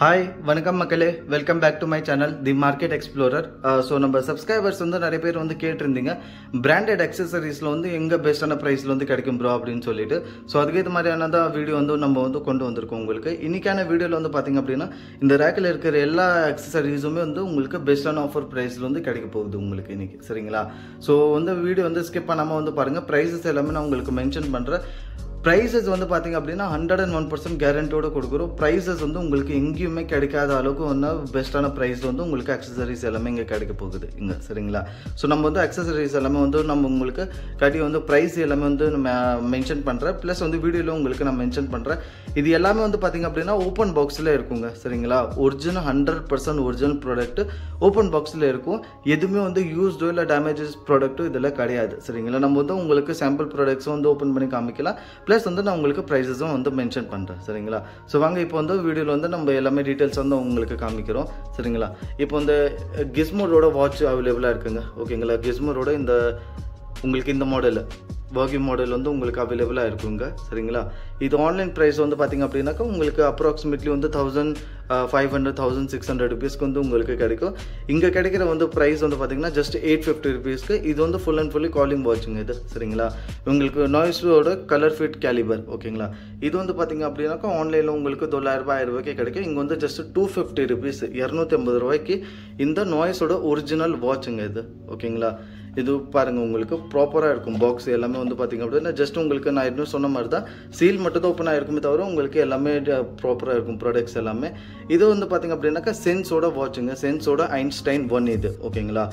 Hi வணக்கம் மக்களே, welcome back to my channel the market explorer. So நம்ம subscribers வந்து நிறைய பேர் வந்து கேட்டிருந்தீங்க, பிராண்டட் அக்சசரிஸில் வந்து எங்கே பெஸ்ட்டான ப்ரைஸில் வந்து கிடைக்கும் ப்ரோ அப்படின்னு சொல்லிட்டு. ஸோ அதுக்கேற்ற மாதிரியான தான் வீடியோ வந்து நம்ம வந்து கொண்டு வந்திருக்கோம் உங்களுக்கு. இன்றைக்கான வீடியோவில் வந்து பார்த்திங்க அப்படின்னா இந்த ரேக்கில் இருக்கிற எல்லா அக்சசரிஸுமே வந்து உங்களுக்கு பெஸ்ட்டான ஆஃபர் ப்ரைஸில் வந்து கிடைக்க போகுது உங்களுக்கு இன்றைக்கி, சரிங்களா? ஸோ வந்து வீடியோ வந்து ஸ்கிப் பண்ணாமல் வந்து பாருங்கள். ப்ரைஸஸ் எல்லாமே நான் உங்களுக்கு மென்ஷன் பண்ணுறேன். ப்ரைஸஸ் வந்து பார்த்திங்க அப்படின்னா 101% கேரண்டியோடு கொடுக்குறோம். ப்ரைஸஸ் வந்து உங்களுக்கு எங்கேயுமே கிடைக்காத அளவுக்கு ஒன்று பெஸ்ட்டான ப்ரைஸில் வந்து உங்களுக்கு அக்சசரிஸ் எல்லாமே இங்கே கிடைக்க போகுது இங்கே, சரிங்களா? ஸோ நம்ம வந்து அக்சசரிஸ் எல்லாமே வந்து நம்ம உங்களுக்கு கட்டி வந்து ப்ரைஸ் எல்லாமே வந்து நம்ம மென்ஷன் பண்ணுறேன். ப்ளஸ் வந்து வீடியோவில் உங்களுக்கு நான் மென்ஷன் பண்ணுறேன். இது எல்லாமே வந்து பார்த்திங்க அப்படின்னா ஓப்பன் பாக்ஸில் இருக்குங்க, சரிங்களா? ஒரிஜினல் 100% ஒரிஜினல் ப்ராடக்ட்டு ஓப்பன் பாக்ஸில் இருக்கும். எதுவுமே வந்து யூஸ்டோ இல்லை டேமேஜஸ் ப்ராடக்ட்டும் இதெல்லாம் கிடையாது, சரிங்களா? நம்ம வந்து உங்களுக்கு சாம்பிள் ப்ராடக்ட்ஸும் வந்து ஓப்பன் பண்ணி காமிக்கலாம். ப்ளஸ் வந்து நான் உங்களுக்கு ப்ரைஸஸும் வந்து மென்ஷன் பண்ணுறேன், சரிங்களா? ஸோ வாங்க இப்போ வந்து வீடியோவில் வந்து நம்ம எல்லாமே டீட்டெயில்ஸ் வந்து உங்களுக்கு காமிக்கிறோம், சரிங்களா? இப்போ இந்த கிஸ்மோரோட வாட்ச் அவைலபிளாக இருக்குங்க, ஓகேங்களா? கிஸ்மோரோட இந்த உங்களுக்கு இந்த மாடல் வாகி மாடல் வந்து உங்களுக்கு அவைலபிளாக இருக்குங்க, சரிங்களா? இது ஆன்லைன் ப்ரைஸ் வந்து பார்த்திங்க அப்படின்னாக்கா உங்களுக்கு அப்ராக்சிமேட்லி வந்து 1500 1600 ருபீஸ்க்கு வந்து உங்களுக்கு கிடைக்கும். இங்கே கிடைக்கிற வந்து ப்ரைஸ் வந்து பார்த்திங்கன்னா ஜஸ்ட் 850 ருபீஸ்க்கு. இது வந்து ஃபுல் அண்ட் ஃபுல்லி காலிங் வாட்சுங்க இது, சரிங்களா? உங்களுக்கு நாய்ஸோட கலர் ஃபிட் கேலிபர், ஓகேங்களா? இது வந்து பார்த்திங்க அப்படின்னாக்கா ஆன்லைனில் உங்களுக்கு 900 ரூபாய்க்கு கிடைக்கும். இங்கே வந்து ஜஸ்ட் 250 ருபீஸ் 250 ரூபாய்க்கு இந்த நாய்ஸோட ஒரிஜினல் வாட்சுங்க இது, ஓகேங்களா? இது பாருங்கள், உங்களுக்கு ப்ராப்பராக இருக்கும். பாக்ஸ் எல்லாமே வந்து பார்த்திங்க அப்படின்னா ஜஸ்ட் உங்களுக்கு நான் இன்னும் சொன்ன மாதிரி தான் சீல் மட்டும் தான் ஓப்பன் ஆகிருக்குமே தவிர உங்களுக்கு எல்லாமே ப்ராப்பராக இருக்கும் ப்ராடக்ட்ஸ் எல்லாமே. இது வந்து பார்த்திங்க அப்படின்னாக்கா சென்ஸோட வாட்சுங்க, சென்ஸோட ஐன்ஸ்டைன் 1 இது, ஓகேங்களா?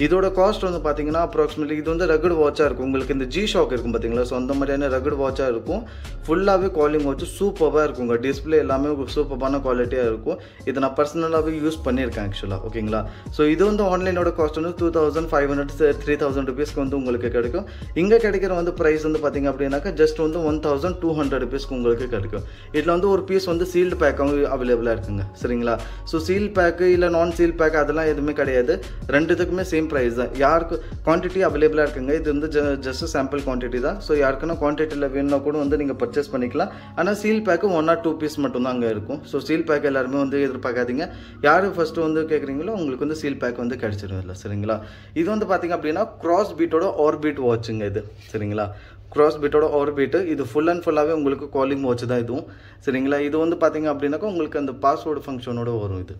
இதோட காஸ்ட் வந்து பார்த்தீங்கன்னா அப்ராக்சிமேட்லி இது வந்து ரகட் வாட்சாக இருக்கும். உங்களுக்கு இந்த ஜி ஷாக் இருக்கும் பார்த்தீங்களா? ஸோ அந்த மாதிரியான ரகட் வாட்சாக இருக்கும். ஃபுல்லாகவே காலிங் வாட்ச் சூப்பராக இருக்குங்க. டிஸ்பிளே எல்லாமே சூப்பரான குவாலிட்டியாக இருக்கும். இதை நான் பர்சனலாகவே யூஸ் பண்ணியிருக்கேன் ஆக்சுவலாக, ஓகேங்களா? ஸோ இது வந்து ஆன்லைனோட காஸ்ட் வந்து 2500 3000 ருபீஸ்க்கு வந்து உங்களுக்கு கிடைக்கும். இங்கே கிடைக்கிற வந்து ப்ரைஸ் வந்து பார்த்தீங்க அப்படின்னாக்கா ஜஸ்ட் வந்து 1200 ருபீஸ்க்கு உங்களுக்கு கிடைக்கும். இதில் வந்து ஒரு பீஸ் வந்து சீல்டு பேக்காகவும் அவைலபிளாக இருக்குங்க, சரிங்களா? ஸோ சீல் பேக்கு இல்லை நான் சீல் பேக் அதெல்லாம் எதுவுமே கிடையாது. ரெண்டுத்துக்குமே சேம் ப்ரைஸ் தான். யாருக்கு குவான்டிட்டி அவைலபிளாக இருக்குங்க. இது வந்து ஜஸ்ட் சாம்பிள் குவான்டிட்டி தான். ஸோ யாருக்குன்னா குவான்டிட்டியில் வேணும்னா கூட வந்து நீங்கள் பர்ச்சேஸ் பண்ணிக்கலாம். ஆனால் சீல் பேக்கு 1 or 2 பீஸ் மட்டும்தான் அங்கே இருக்கும். ஸோ சீல் பேக் எல்லாருமே வந்து எதிர்பார்க்காதீங்க. யார் ஃபஸ்ட்டு வந்து கேட்குறீங்களோ உங்களுக்கு வந்து சீல் பேக் வந்து கிடைச்சிடும் இல்லை, சரிங்களா? இது வந்து பார்த்தீங்க அப்படின்னா கிராஸ் பீட்டோட ஆர்பிட் வாட்சுங்க இது, சரிங்களா? கிராஸ் பீட்டோட ஆர்பிட்டு இது ஃபுல் அண்ட் ஃபுல்லாகவே உங்களுக்கு காலிங் வாட்ச் தான் இதுவும், சரிங்களா? இது வந்து பார்த்தீங்க அப்படின்னாக்கா உங்களுக்கு அந்த பாஸ்வேர்டு ஃபங்க்ஷனோட வரும் இது,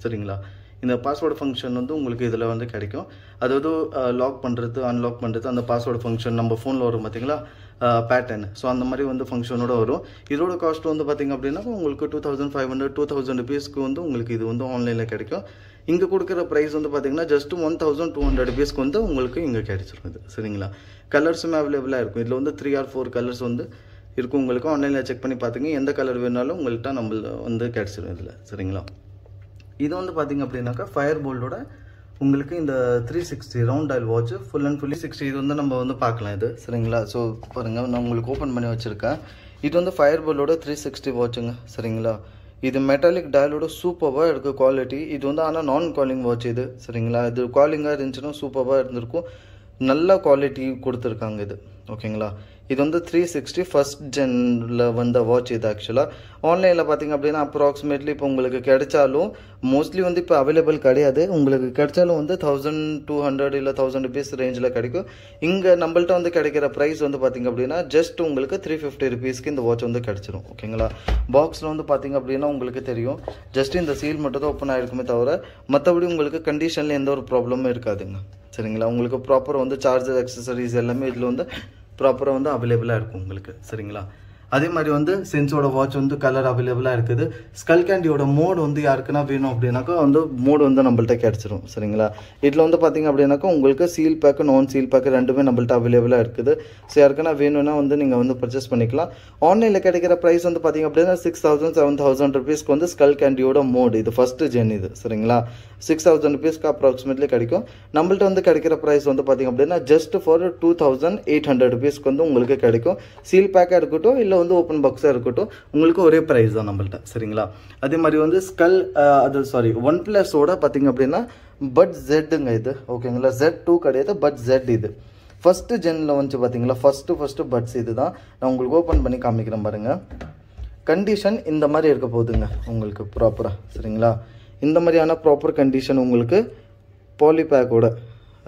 சரிங்களா? இந்த பாஸ்வேர்டு ஃபங்க்ஷன் வந்து உங்களுக்கு இதில் வந்து கிடைக்கும். அதாவது லாக் பண்ணுறது அன்லாக் பண்ணுறது அந்த பாஸ்வேர்டு ஃபங்க்ஷன் நம்ம ஃபோனில் வரும் பார்த்தீங்களா, பேட்டர்ன். ஸோ அந்த மாதிரி வந்து ஃபங்க்ஷனோட வரும். இதோட காஸ்ட் வந்து பார்த்திங்க அப்படின்னா உங்களுக்கு 2500 2000 ருபீஸ்க்கு வந்து உங்களுக்கு இது வந்து ஆன்லைனில் கிடைக்கும். இங்கே கொடுக்குற ப்ரைஸ் வந்து பார்த்திங்கன்னா ஜஸ்ட் 1200 ருபீஸ்க்கு வந்து உங்களுக்கு இங்கே கிடைச்சிரும் இது, சரிங்களா? கலர்ஸுமே அவைலபிளாக இருக்கும். இதில் வந்து 3 or 4 கலர்ஸ் வந்து இருக்கும். உங்களுக்கு ஆன்லைனில் செக் பண்ணி பார்த்துங்க. எந்த கலர் வேணாலும் உங்கள்கிட்ட நம்ம வந்து கிடைச்சிரும் இதில், சரிங்களா? இது வந்து பார்த்திங்க அப்படின்னாக்கா ஃபயர் போல்டோட உங்களுக்கு இந்த 360 round dial watch full and fully 60 இது வந்து நம்ம வந்து பார்க்கலாம் இது, சரிங்களா? ஸோ பாருங்கள், நான் உங்களுக்கு ஓப்பன் பண்ணி வச்சுருக்கேன். இது வந்து ஃபயர் போல்டோட 360 வாட்சுங்க, சரிங்களா? இது மெட்டாலிக் டயலோட சூப்பராக இருக்குது குவாலிட்டி. இது வந்து ஆனால் நான் காலிங் வாட்ச் இது, சரிங்களா? இது காலிங்காக இருந்துச்சுன்னா சூப்பராக இருந்திருக்கும். நல்ல குவாலிட்டி கொடுத்துருக்காங்க இது, ஓகேங்களா? இது வந்து 360 ஃபஸ்ட் ஜென்னில் வந்த வாட்ச் இது. ஆக்சுவலாக ஆன்லைனில் பார்த்திங்க அப்படின்னா அப்ராக்சிமேட்லி இப்போ உங்களுக்கு கிடைச்சாலும் மோஸ்ட்லி வந்து இப்போ அவைலபிள் கிடையாது. உங்களுக்கு கிடைச்சாலும் வந்து 1200 இல்லை 1000 ருபீஸ் ரேஞ்சில் கிடைக்கும். இங்கே நம்மள்ட்ட வந்து கிடைக்கிற ப்ரைஸ் வந்து பார்த்திங்க அப்படின்னா ஜஸ்ட் உங்களுக்கு 350 ருபீஸ்க்கு இந்த வாட்ச் வந்து கிடச்சிரும், ஓகேங்களா? பாக்ஸில் வந்து பார்த்திங்க அப்படின்னா உங்களுக்கு தெரியும் ஜஸ்ட் இந்த சீல் மட்டும் தான் ஓப்பன் ஆகிருக்குமே தவிர மற்றபடி உங்களுக்கு கண்டிஷனில் எந்த ஒரு ப்ராப்ளமும் இருக்காதுங்க, சரிங்களா? உங்களுக்கு ப்ராப்பர் வந்து சார்ஜர் அக்சசரிஸ் எல்லாமே இதில் வந்து ப்ராப்பராக வந்து அவைலபிளாக இருக்கும் உங்களுக்கு, சரிங்களா? அதே மாதிரி வந்து சென்ஸோட வாட்ச் வந்து கலர் அவைலபிளாக இருக்குது. ஸ்கல் கேண்டியோட மோடு வந்து யாருக்குன்னா வேணும் அப்படின்னாக்கா வந்து மோடு வந்து நம்மள்ட்ட கிடச்சிரும், சரிங்களா? இதில் வந்து பார்த்திங்க அப்படின்னாக்கா உங்களுக்கு சீல் பேக்கு நான் சீல் பேக்கு ரெண்டுமே நம்மள்ட்ட அவைலபிளாக இருக்குது. ஸோ யாருக்குன்னா வேணும்னா வந்து நீங்கள் வந்து பர்ச்சேஸ் பண்ணிக்கலாம். ஆன்லைனில் கிடைக்கிற ப்ரைஸ் வந்து பார்த்திங்க அப்படின்னா 6000 7000 ருபீஸ்க்கு வந்து ஸ்கல் கேண்டியோட மோடு இது ஃபஸ்ட்டு ஜென் இது, சரிங்களா? 6000 ருபீஸ்க்கு அப்ராக்சிமேட்லி கிடைக்கும். நம்மள்ட்ட வந்து கிடைக்கிற ப்ரைஸ் வந்து பார்த்திங்க அப்படின்னா ஜஸ்ட் ஃபார் 2800 ருபீஸ்க்கு வந்து உங்களுக்கு கிடைக்கும். சீல் பேக்காக இருக்கட்டும் இல்லை வந்து ஓப்பன் பாக்ஸாக இருக்கட்டும் உங்களுக்கு ஒரே ப்ரைஸ் தான் நம்மள்ட்ட, சரிங்களா? அதே மாதிரி வந்து ஒன் பிளஸோட பார்த்திங்க அப்படின்னா பட் ஜெட்டுங்க இது, ஓகேங்களா? Z2 கிடையாது, பட் Z இது ஃபஸ்ட்டு ஜென்னில் வந்து பார்த்தீங்களா ஃபஸ்ட்டு பட்ஸ் இது தான். நான் உங்களுக்கு ஓப்பன் பண்ணி காமிக்கிறேன் பாருங்கள். கண்டிஷன் இந்த மாதிரி இருக்க போகுதுங்க உங்களுக்கு ப்ராப்பராக. சரிங்களா, இந்த மாதிரியான ப்ராப்பர் கண்டிஷன் உங்களுக்கு பாலிபேக்கோட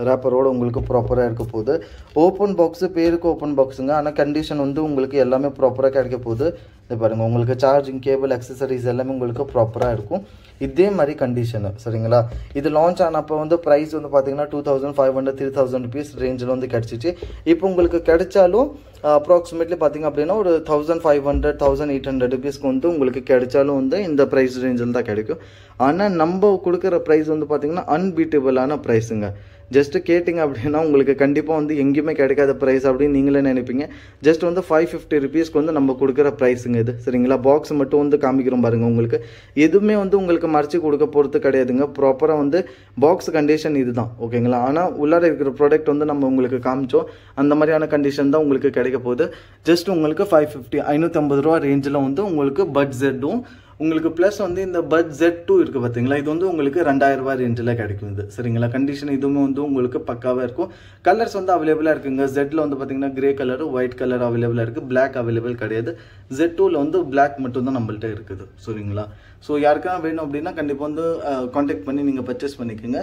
ரேப்பரோட உங்களுக்கு ப்ராப்பராக இருக்க போகுது. ஓப்பன் பாக்ஸு பேருக்கு ஓப்பன் பாக்ஸுங்க, ஆனால் கண்டிஷன் வந்து உங்களுக்கு எல்லாமே ப்ராப்பராக கிடைக்க போகுது. இது பாருங்கள், உங்களுக்கு சார்ஜிங் கேபிள் அக்சசரிஸ் எல்லாமே உங்களுக்கு ப்ராப்பராக இருக்கும். இதே மாதிரி கண்டிஷனு. சரிங்களா, இது லான்ச் ஆனப்போ வந்து ப்ரைஸ் வந்து பார்த்தீங்கன்னா 2500 3000 ருபீஸ் ரேஞ்சில் வந்து கிடச்சிச்சு. இப்போ உங்களுக்கு கிடைச்சாலும் அப்ராக்சிமேட்லி பார்த்தீங்க அப்படின்னா ஒரு 1500 1800 ருபீஸ்க்கு வந்து உங்களுக்கு கிடைச்சாலும் வந்து இந்த ப்ரைஸ் ரேஞ்சில் தான் கிடைக்கும். ஆனால் நம்ம கொடுக்குற ப்ரைஸ் வந்து பார்த்தீங்கன்னா அன்பீட்டபிளான ப்ரைஸுங்க. ஜஸ்ட்டு கேட்டிங்க அப்படின்னா உங்களுக்கு கண்டிப்பாக வந்து எங்கேயுமே கிடைக்காத ப்ரைஸ் அப்படின்னு நீங்களே நினைப்பீங்க. ஜஸ்ட் வந்து 550 ருபீஸ்க்கு வந்து நம்ம கொடுக்குற ப்ரைஸுங்க இது. சரிங்களா, பாக்ஸ் மட்டும் வந்து காமிக்கிறோம் பாருங்கள். உங்களுக்கு எதுவுமே வந்து உங்களுக்கு மறைச்சி கொடுக்க போகிறது கிடையாதுங்க. ப்ராப்பராக வந்து பாக்ஸ் கண்டிஷன் இது தான். ஓகேங்களா, ஆனால் உள்ளார இருக்கிற ப்ராடக்ட் வந்து நம்ம உங்களுக்கு காமிச்சோம். அந்த மாதிரியான கண்டிஷன் தான் உங்களுக்கு கிடைக்க போகுது. ஜஸ்ட் உங்களுக்கு 550 550 ரூபா ரேஞ்சில் வந்து உங்களுக்கு பட் ஜெட்டும் உங்களுக்கு ப்ளஸ் வந்து இந்த பட் Z2 இருக்குது பார்த்தீங்களா, இது வந்து உங்களுக்கு 2000 ரூபா ரேஞ்சில் கிடைக்கும் இது. சரிங்களா, கண்டிஷன் இதுவுமே வந்து உங்களுக்கு பக்காவாக இருக்கும். கலர்ஸ் வந்து அவைலபிளாக இருக்குங்க. Z வந்து பார்த்தீங்கன்னா கிரே கலர் ஒயிட் கலர் அவைலபிளாக இருக்குது. பிளாக் அவைலபிள் கிடையாது. Z2ல வந்து பிளாக் மட்டும் தான் நம்மள்ட்ட இருக்குது. சரிங்களா, ஸோ யாருக்கான வேணும் அப்படின்னா கண்டிப்பாக வந்து கான்டாக்ட் பண்ணி நீங்கள் பர்ச்சேஸ் பண்ணிக்கோங்க.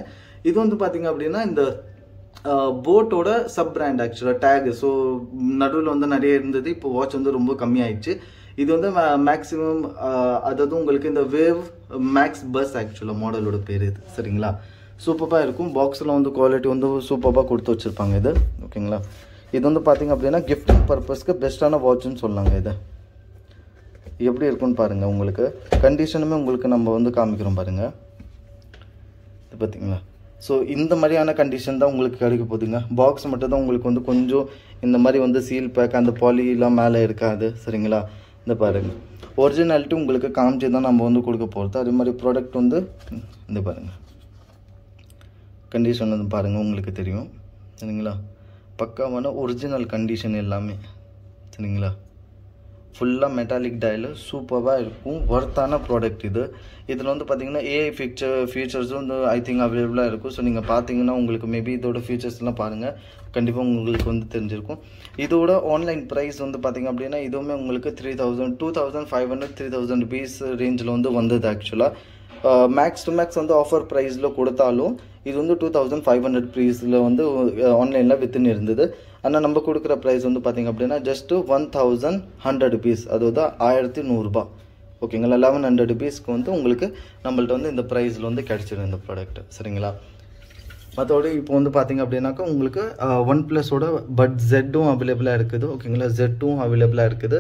இது வந்து பார்த்தீங்க அப்படின்னா இந்த போட்டோட சப் பிராண்ட் ஆக்சுவலாக டேக். ஸோ நடுவில் வந்து நிறைய இருந்தது, இப்போ வாட்ச் வந்து ரொம்ப கம்மியாயிடுச்சு. இது வந்து மேக்ஸிமம் அதாவது உங்களுக்கு இந்த வேவ் மேக்ஸ் பஸ் ஆக்சுவலாக மாடலோட பேர் இது. சரிங்களா, சூப்பராக இருக்கும். பாக்ஸில் வந்து குவாலிட்டி வந்து சூப்பராக கொடுத்து வச்சுருப்பாங்க இது. ஓகேங்களா, இது வந்து பார்த்தீங்க அப்படின்னா கிஃப்டிங் பர்பஸ்க்கு பெஸ்ட்டான வாட்ச்னு சொல்லாங்க. இது எப்படி இருக்குன்னு பாருங்கள். உங்களுக்கு கண்டிஷனுமே உங்களுக்கு நம்ம வந்து காமிக்கிறோம் பாருங்கள். இது பார்த்தீங்களா, ஸோ இந்த மாதிரியான கண்டிஷன் தான் உங்களுக்கு கிடைக்க போகுதுங்க. பாக்ஸ் மட்டும் தான் உங்களுக்கு வந்து கொஞ்சம் இந்த மாதிரி வந்து சீல் பேக் அந்த பாலிலாம் மேலே இருக்காது. சரிங்களா, இந்த பாருங்கள் ஒரிஜினாலிட்டி உங்களுக்கு காமிச்சு தான் நம்ம வந்து கொடுக்க போகிறது. அதே மாதிரி ப்ராடக்ட் வந்து இந்த பாருங்கள் கண்டிஷன் வந்து பாருங்கள் உங்களுக்கு தெரியும். சரிங்களா, பக்காவான ஒரிஜினல் கண்டிஷன் எல்லாமே. சரிங்களா, ஃபுல்லாக மெட்டாலிக் டயல் சூப்பராக இருக்கும். ஒர்த்தான ப்ராடக்ட் இது. இதில் வந்து பார்த்தீங்கன்னா ஏஐ ஃபீச்சர்ஸும் வந்து ஐ திங்க் அவைலபிளாக இருக்கும். ஸோ நீங்கள் பார்த்தீங்கன்னா உங்களுக்கு மேபி இதோட ஃபீச்சர்ஸ்லாம் பாருங்கள், கண்டிப்பாக உங்களுக்கு வந்து தெரிஞ்சிருக்கும். இதோட ஆன்லைன் ப்ரைஸ் வந்து பார்த்தீங்க அப்படின்னா இதுவுமே உங்களுக்கு 2500 3000 ருபீஸ் ரேஞ்சில் வந்து வந்தது. ஆக்சுவலாக மேக்ஸ் டு மேக்ஸ் வந்து ஆஃபர் ப்ரைஸில் கொடுத்தாலும் இது வந்து 2500 ப்ரைஸில் வந்து ஆன்லைனில் வித்துன்னு இருந்தது. ஆனால் நம்ம கொடுக்குற ப்ரைஸ் வந்து பார்த்திங்க அப்படின்னா ஜஸ்ட்டு 1100 ருபீஸ், அதாவது 1100 ரூபா. ஓகேங்களா, 1100 ருபீஸ்க்கு வந்து உங்களுக்கு நம்மள்ட்ட வந்து இந்த ப்ரைஸில் வந்து கிடச்சிடும் இந்த ப்ராடக்ட். சரிங்களா, மற்றபடி இப்போ வந்து பார்த்திங்க அப்படின்னாக்கா உங்களுக்கு ஒன் ப்ளஸோட பட் ஜெட்டும் அவைலபிளாக இருக்குது. ஓகேங்களா, Z2ம் அவைலபிளாக இருக்குது.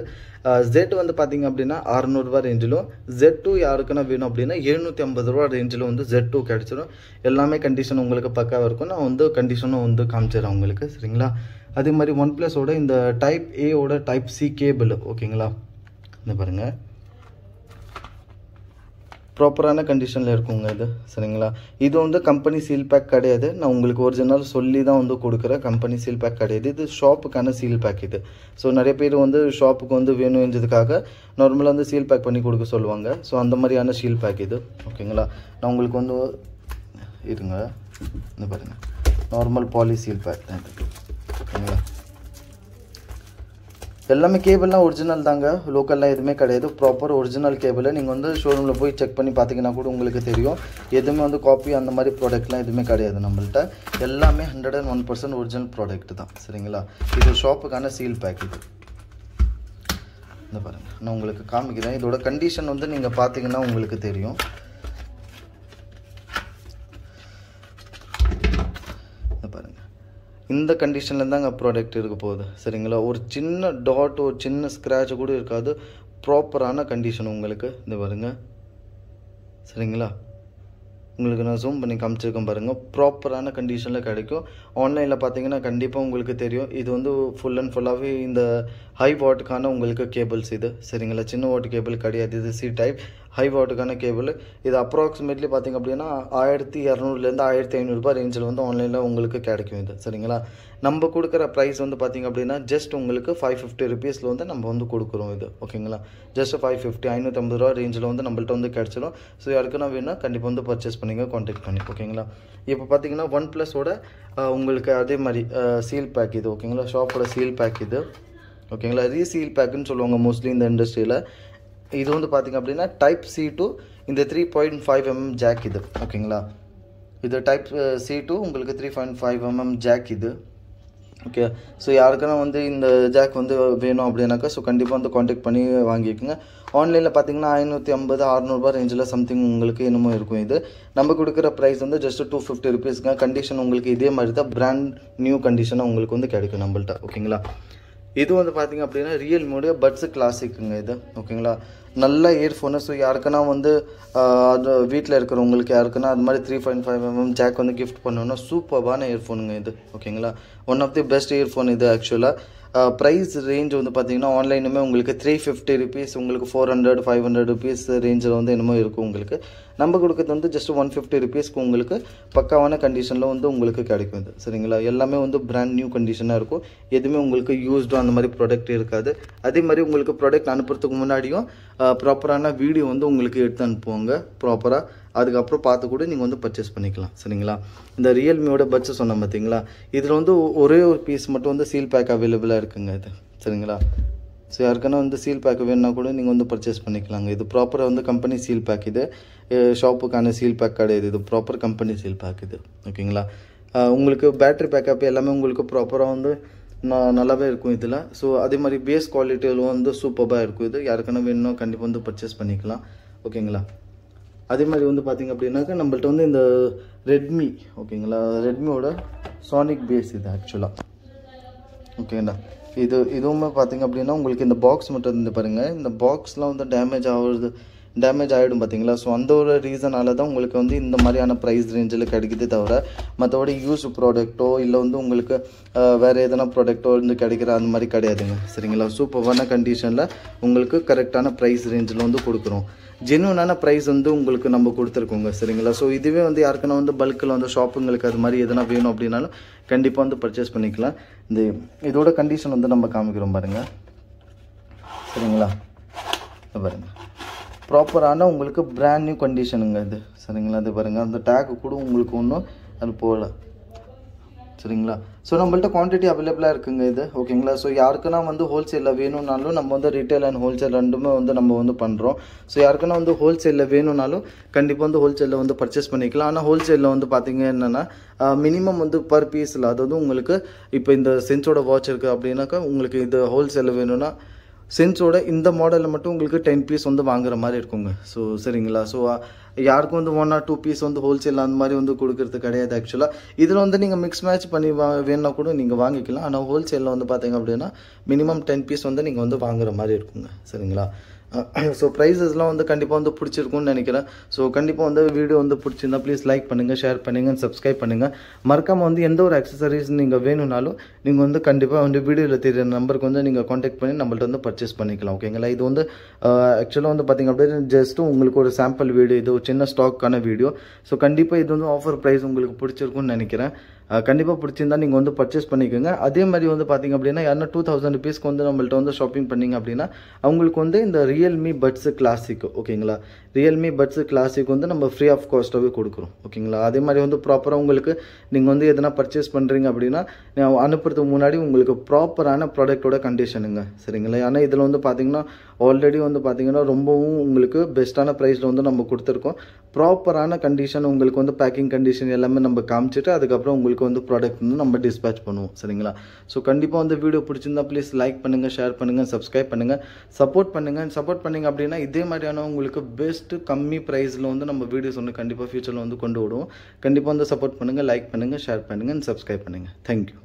Z வந்து பார்த்திங்க அப்படின்னா 600 ரூபா ரேஞ்சிலும், Z2 யாருக்குன்னா வேணும் அப்படின்னா 750 ரூபா ரேஞ்சில் வந்து Z2 கிடச்சிடும். எல்லாமே கண்டிஷன் உங்களுக்கு பக்காவாக இருக்கும். நான் வந்து கண்டிஷனும் வந்து காமிச்சிடறேன் உங்களுக்கு. சரிங்களா, அதே மாதிரி ஒன் ப்ளஸோட இந்த டைப் ஏவோட டைப் C கேபிள். ஓகேங்களா, இந்த பாருங்கள் ப்ராப்பரான கண்டிஷனில் இருக்குங்க இது. சரிங்களா, இது வந்து கம்பெனி சீல் பேக் கிடையாது. நான் உங்களுக்கு ஒரிஜினல் சொல்லி தான் வந்து கொடுக்குறேன். கம்பெனி சீல் பேக் கிடையாது. இது ஷாப்புக்கான சீல் பேக் இது. ஸோ நிறைய பேர் வந்து ஷாப்புக்கு வந்து வேணுன்றதுக்காக நார்மலாக வந்து சீல் பேக் பண்ணி கொடுக்க சொல்லுவாங்க. ஸோ அந்த மாதிரியான சீல் பேக் இது. ஓகேங்களா, நான் உங்களுக்கு வந்து இருங்க இந்த பாருங்கள் நார்மல் பாலி சீல் பேக் தான் இது. ஓகேங்களா, எல்லாமே கேபிள்லாம் ஒரிஜினல் தாங்க, லோக்கல்லாம் எதுவுமே கிடையாது. ப்ராப்பர் ஒரிஜினல் கேபிளை நீங்கள் வந்து ஷோரூமில் போய் செக் பண்ணி பார்த்தீங்கன்னா கூட உங்களுக்கு தெரியும். எதுவுமே வந்து காப்பி அந்த மாதிரி ப்ராடக்ட்லாம் எதுவுமே கிடையாது நம்மள்ட்ட. எல்லாமே 101% ஒரிஜினல் ப்ராடக்ட் தான். சரிங்களா, இது ஷாப்புக்கான சீல் பேக் இது. இந்த பாருங்கள் நான் உங்களுக்கு காமிக்கிறேன். இதோட கண்டிஷன் வந்து நீங்கள் பார்த்தீங்கன்னா உங்களுக்கு தெரியும். இந்த கண்டிஷனில் தாங்க ப்ராடக்ட் இருக்க போகுது. சரிங்களா, ஒரு சின்ன டாட் ஒரு சின்ன ஸ்க்ராட்ச் கூட இருக்காது. ப்ராப்பரான கண்டிஷன் உங்களுக்கு இந்த பாருங்க. சரிங்களா, உங்களுக்கு நான் ஜூம் பண்ணி காமிச்சிருக்கேன் பாருங்கள். ப்ராப்பரான கண்டிஷனில் கிடைக்கும். ஆன்லைனில் பார்த்தீங்கன்னா கண்டிப்பாக உங்களுக்கு தெரியும். இது வந்து ஃபுல் அண்ட் ஃபுல்லாகவே இந்த ஹை வாட்டுக்கான உங்களுக்கு கேபிள்ஸ் இது. சரிங்களா, சின்ன வாட் கேபிள் கிடையாது. இது C டைப் ஹை வாட்டுக்கான கேபிள். இது அப்ராக்சிமேட்லி பார்த்திங்க அப்படின்னா 1200 1500 ரூபாய் ரேஞ்சில் வந்து ஆன்லைனில் உங்களுக்கு கிடைக்கும் இது. சரிங்களா, நம்ம கொடுக்குற ப்ரைஸ் வந்து பார்த்திங்க அப்படின்னா ஜஸ்ட் உங்களுக்கு 550 ருபீஸில் வந்து நம்ம வந்து கொடுக்குறோம் இது. ஓகேங்களா, ஜஸ்ட் 550 550 ரூபா ரேஞ்சில் வந்து நம்மள்ட்ட வந்து கிடச்சிடும். ஸோ யாருக்குன்னா வேணும்னா கண்டிப்பாக வந்து பர்ச்சேஸ் பண்ணிங்க, கான்டாக்ட் பண்ணி. ஓகேங்களா, இப்போ பார்த்தீங்கன்னா ஒன் ப்ளஸோட உங்களுக்கு அதே மாதிரி சீல் பேக் இது. ஓகேங்களா, ஷாப்போட சீல் பேக் இது. ஓகேங்களா, ரீசீல் பேக்குன்னு சொல்லுவாங்க மோஸ்ட்லி இந்த இண்டஸ்ட்ரியில். இது வந்து பார்த்திங்க அப்படின்னா டைப் சி டு இந்த 3.5 mm ஜாக் இது ஓகேங்களா. இது டைப் சி டு உங்களுக்கு 3.5 mm ஜாக் இது ஓகே. ஸோ யாருக்குன்னா வந்து இந்த ஜாக் வந்து வேணும் அப்படின்னாக்கா ஸோ கண்டிப்பாக வந்து காண்டாக்ட் பண்ணி வாங்கிக்கோங்க. ஆன்லைனில் பார்த்தீங்கன்னா 550-600 ரேஞ்சில் சம்திங் உங்களுக்கு என்னமோ இருக்கும். இது நம்ம கொடுக்குற ப்ரைஸ் வந்து ஜஸ்ட் 250 ருபீஸ்ங்க. கண்டிஷன் உங்களுக்கு இதே மாதிரி தான் பிராண்ட் நியூ கண்டிஷனாக உங்களுக்கு வந்து கிடைக்கும் நம்மள்ட்ட ஓகேங்களா. இது வந்து பார்த்திங்க அப்படின்னா ரியல்மியோடைய பட்ஸ் கிளாசிக்குங்க இது ஓகேங்களா. நல்ல இயர்ஃபோனு. ஸோ யாருக்குன்னா வந்து அது வீட்டில் இருக்கிறவங்களுக்கு யாருக்குன்னா அது மாதிரி 3.5 mm ஜாக் வந்து கிஃப்ட் பண்ணணும்னா சூப்பர்பான இயர்ஃபோனுங்க இது ஓகேங்களா. One of the best earphone இது ஆக்சுவலாக. ப்ரைஸ் ரேஞ்ச் வந்து பார்த்திங்கன்னா ஆன்லைனுமே உங்களுக்கு 350 ருபீஸ், உங்களுக்கு 400-500 ருபீஸ் ரேஞ்சில் வந்து என்னமோ இருக்கும் உங்களுக்கு. நம்ம கொடுக்குறது வந்து ஜஸ்ட் 150 ருபீஸ்க்கு உங்களுக்கு பக்காவான கண்டிஷனில் வந்து உங்களுக்கு கிடைக்கும் இது சரிங்களா. எல்லாமே வந்து பிராண்ட் நியூ கண்டிஷனாக இருக்கும். எதுவுமே உங்களுக்கு யூஸ்டோ அந்த மாதிரி ப்ராடக்ட் இருக்காது. அதே மாதிரி உங்களுக்கு ப்ராடக்ட் அனுப்புறதுக்கு முன்னாடியும் ப்ராப்பரான வீடியோ வந்து உங்களுக்கு எடுத்து அனுப்புவாங்க ப்ராப்பராக. அதுக்கப்புறம் பார்த்து கூட நீங்கள் வந்து பர்ச்சேஸ் பண்ணிக்கலாம் சரிங்களா. இந்த ரியல்மியோட பட்ஸ் சொன்னேன் பார்த்தீங்களா, இதில் வந்து ஒரே ஒரு பீஸ் மட்டும் வந்து சீல் பேக் அவைலபிளாக இருக்குங்க இது சரிங்களா. ஸோ யாருக்குன்னா வந்து சீல் பேக் வேணுன்னா கூட நீங்கள் வந்து பர்ச்சேஸ் பண்ணிக்கலாங்க. இது ப்ராப்பராக வந்து கம்பெனி சீல் பேக், இது ஷாப்புக்கான சீல் பேக் கிடையாது, இது ப்ராப்பர் கம்பெனி சீல் பேக் இது ஓகேங்களா. உங்களுக்கு பேட்ரி பேக்கப் எல்லாமே உங்களுக்கு ப்ராப்பராக வந்து நல்லாவே இருக்கும் இதில். ஸோ அதே மாதிரி பேஸ் குவாலிட்டியிலும் வந்து சூப்பராக இருக்கும். இது யாருக்குன்னா வேணும்னா கண்டிப்பாக வந்து பர்ச்சேஸ் பண்ணிக்கலாம் ஓகேங்களா. அதே மாதிரி வந்து பார்த்திங்க அப்படின்னாக்கா நம்மள்ட்ட வந்து இந்த ரெட்மி ஓகேங்களா, ரெட்மியோட சானிக் பேஸ் இது ஆக்சுவலாக ஓகேங்களா. இதுவுமே பார்த்திங்க அப்படின்னா உங்களுக்கு இந்த பாக்ஸ் மட்டும் இருந்து பாருங்கள், இந்த பாக்ஸ்லாம் வந்து டேமேஜ் ஆகிடும் பார்த்தீங்களா. ஸோ அந்த ஒரு ரீசனால தான் உங்களுக்கு வந்து இந்த மாதிரியான ப்ரைஸ் ரேஞ்சில் கிடைக்குது தவிர மற்றபடி யூஸ் ப்ராடக்ட்டோ இல்லை வந்து உங்களுக்கு வேறு எதனா ப்ராடக்ட்டோ வந்து கிடைக்கிற அந்த மாதிரி கிடையாதுங்க சரிங்களா. சூப்பரான கண்டிஷனில் உங்களுக்கு கரெக்டான ப்ரைஸ் ரேஞ்சில் வந்து கொடுக்குறோம். ஜென்யூனான ப்ரைஸ் வந்து உங்களுக்கு நம்ம கொடுத்துருக்கோங்க சரிங்களா. ஸோ இதுவே வந்து யாருக்குன்னா வந்து பல்கில் வந்து ஷாப்புங்களுக்கு அது மாதிரி எதனா வேணும் அப்படின்னாலும் கண்டிப்பாக வந்து பர்ச்சேஸ் பண்ணிக்கலாம். இதோட கண்டிஷன் வந்து நம்ம காமிக்கிறோம் பாருங்கள் சரிங்களா. பாருங்கள் ப்ராப்பரான உங்களுக்கு பிராண்ட் நியூ கண்டிஷனுங்க இது சரிங்களா. அது பாருங்கள் அந்த டேக் கூட உங்களுக்கு ஒன்றும் அது போகல சரிங்களா. ஸோ நம்மள்ட்ட குவான்டிட்டி அவைலபிளாக இருக்குங்க இது ஓகேங்களா. ஸோ யாருக்குன்னா வந்து ஹோல்சேலில் வேணும்னாலும் நம்ம வந்து ரீட்டைல் அண்ட் ஹோல்சேல் ரெண்டுமே வந்து நம்ம வந்து பண்ணுறோம். ஸோ யாருக்குன்னா வந்து ஹோல்சேலில் வேணும்னாலும் கண்டிப்பாக வந்து ஹோல்சேலில் வந்து பர்ச்சேஸ் பண்ணிக்கலாம். ஆனால் ஹோல்சேலில் வந்து பார்த்திங்க என்னென்னா மினிமம் வந்து பர் பீஸில், அதாவது உங்களுக்கு இப்போ இந்த சென்ஸோட வாட்ச் இருக்குது அப்படின்னாக்கா உங்களுக்கு இது ஹோல்சேலில் வேணும்னா சென்ஸோட இந்த மாடலில் மட்டும் உங்களுக்கு 10 பீஸ் வந்து வாங்குற மாதிரி இருக்குங்க. ஸோ சரிங்களா. ஸோ யாருக்கும் வந்து 1 or 2 பீஸ் வந்து ஹோல்சேல் அந்த மாதிரி வந்து கொடுக்கறது கிடையாது ஆக்சுவலாக. இதில் வந்து நீங்கள் மிக்ஸ் மேட்ச் பண்ணி வேணுன்னா கூட நீங்கள் வாங்கிக்கலாம். ஆனால் ஹோல்சேலில் வந்து பார்த்தீங்க அப்படின்னா மினிமம் 10 பீஸ் வந்து நீங்கள் வந்து வாங்குற மாதிரி இருக்குங்க சரிங்களா. ஸோ ப்ரைஸஸ்லாம் வந்து கண்டிப்பாக வந்து பிடிச்சிருக்கும்னு நினைக்கிறேன். ஸோ கண்டிப்பாக வந்து வீடியோ வந்து பிடிச்சிருந்தா ப்ளீஸ் லைக் பண்ணுங்கள், ஷேர் பண்ணுங்கள், சப்ஸ்கிரைப் பண்ணுங்கள். மறக்காமல் வந்து எந்த ஒரு அக்சசரிஸ் நீங்கள் வேணும்னாலும் நீங்கள் வந்து கண்டிப்பாக வந்து வீடியோவில் தெரியுற நம்பருக்கு வந்து நீங்கள் காண்டாக்ட் பண்ணி நம்மள்ட்ட வந்து பர்ச்சேஸ் பண்ணிக்கலாம் ஓகேங்களா. இது வந்து ஆக்சுவலாக வந்து பார்த்திங்க அப்படின்னா ஜஸ்ட்டு உங்களுக்கு ஒரு சாம்பிள் வீடியோ, இது ஒரு சின்ன ஸ்டாக்கான வீடியோ. ஸோ கண்டிப்பாக இது வந்து ஆஃபர் ப்ரைஸ் உங்களுக்கு பிடிச்சிருக்கும்னு நினைக்கிறேன். கண்டிப்பாக பிடிச்சிருந்தா நீங்கள் வந்து பர்ச்சேஸ் பண்ணிக்கோங்க. அதே மாதிரி வந்து பார்த்திங்க அப்படின்னா யாருன்னா 2000 ருபீஸ்க்கு வந்து நம்மள்ட்ட வந்து ஷாப்பிங் பண்ணிங்க அப்படின்னா அவங்களுக்கு வந்து இந்த ரியல்மி பட்ஸ் கிளாசிக் ஓகேங்களா. ரியல்மி பட்ஸ் கிளாசிக் வந்து நம்ம ஃப்ரீ ஆஃப் காஸ்ட்டாகவே கொடுக்குறோம் ஓகேங்களா. அதே மாதிரி வந்து ப்ராப்பராக உங்களுக்கு நீங்கள் வந்து எதனா பர்ச்சேஸ் பண்ணுறீங்க அப்படின்னா அனுப்புறதுக்கு முன்னாடி உங்களுக்கு ப்ராப்பரான ப்ராடக்டோட கண்டிஷனுங்க சரிங்களா. ஏன்னா இதில் வந்து பார்த்திங்கன்னா ஆல்ரெடி வந்து பார்த்திங்கன்னா ரொம்பவும் உங்களுக்கு பெஸ்ட்டான ப்ரைஸில் வந்து நம்ம கொடுத்துருக்கோம். ப்ராப்பரான கண்டிஷன் உங்களுக்கு வந்து பேக்கிங் கண்டிஷன் எல்லாமே நம்ம காமிச்சிட்டு அதுக்கப்புறம் உங்களுக்கு வந்து ப்ராடக்ட் வந்து நம்ம டிஸ்பேச் பண்ணுவோம் சரிங்களா. ஸோ கண்டிப்பாக வந்து வீடியோ பிடிச்சிருந்தா ப்ளீஸ் லைக் பண்ணுங்கள், ஷேர் பண்ணுங்கள், சப்ஸ்கிரைப் பண்ணுங்கள், சப்போர்ட் பண்ணிங்க அப்படின்னா இதே மாதிரியான உங்களுக்கு பெஸ்ட்டு கம்மி ப்ரைஸில் வந்து நம்ம வீடியோஸ் வந்து கண்டிப்பாக ஃபியூச்சரில் வந்து கொண்டு விடுவோம். கண்டிப்பாக வந்து சப்போர்ட் பண்ணுங்கள், லைக் பண்ணுங்கள், ஷேர் பண்ணுங்கள், சப்ஸ்கிரைப் பண்ணுங்கள். தேங்க்யூ.